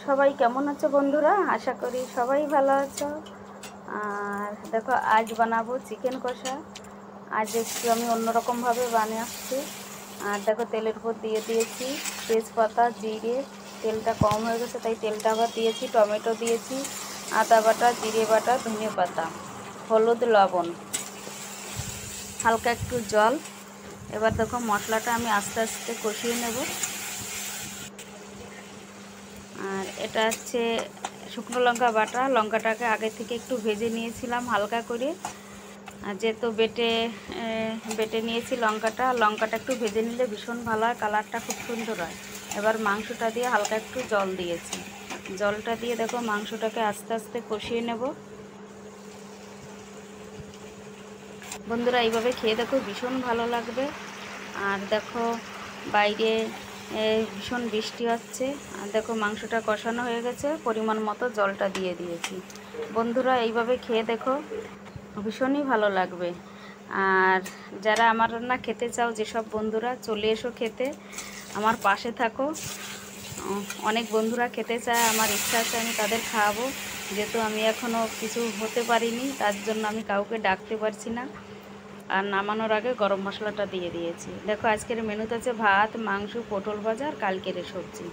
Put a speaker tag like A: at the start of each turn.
A: সবাই কেমন আছো বন্ধুরা? আশা করি সবাই ভালো আছো। আর দেখো, আজ বানাবো চিকেন কষা। আজ একটু আমি অন্যরকমভাবে বানাচ্ছি। আর দেখো, তেলের উপর দিয়ে দিয়েছি তেজপাতা, জিরে। তেলটা কম হয়ে গেছে তাই তেলটা আবার দিয়েছি। টমেটো দিয়েছি, আদা বাটা, জিরে বাটা, ধনে পাতা, হলুদ, লবণ, হালকা একটু জল। এবার দেখো, মশলাটা আমি আস্তে আস্তে কষিয়ে নেব। আর এটা হচ্ছে শুকনো লঙ্কা বাটা। লঙ্কাটাকে আগে থেকে একটু ভেজে নিয়েছিলাম হালকা করে, আর যেহেতু বেটে নিয়েছি লঙ্কাটা একটু ভেজে নিলে ভীষণ ভালো হয়, কালারটা খুব সুন্দর হয়। এবার মাংসটা দিয়ে হালকা একটু জল দিয়েছি। জলটা দিয়ে দেখো মাংসটাকে আস্তে আস্তে কষিয়ে নেব। বন্ধুরা, এইভাবে খেয়ে দেখো, ভীষণ ভালো লাগবে। আর দেখো, বাইরে ভীষণ বৃষ্টি হচ্ছে। আর দেখো, মাংসটা কষানো হয়ে গেছে, পরিমাণ মতো জলটা দিয়ে দিয়েছি। বন্ধুরা, এইভাবে খেয়ে দেখো, ভীষণই ভালো লাগবে। আর যারা আমার রান্না খেতে চাও, যেসব বন্ধুরা, চলে এসো খেতে, আমার পাশে থাকো। অনেক বন্ধুরা খেতে চায়, আমার ইচ্ছা আছে আমি তাদের খাওয়াবো। যেহেতু আমি এখনও কিছু হতে পারিনি, তার জন্য আমি কাউকে ডাকতে পারছি না। আর নামানোর আগে গরম মশলাটা দিয়ে দিয়েছি। দেখো, আজকের মেনুতে আছে ভাত, মাংস, পটল ভাজা আর কালকের সবজি।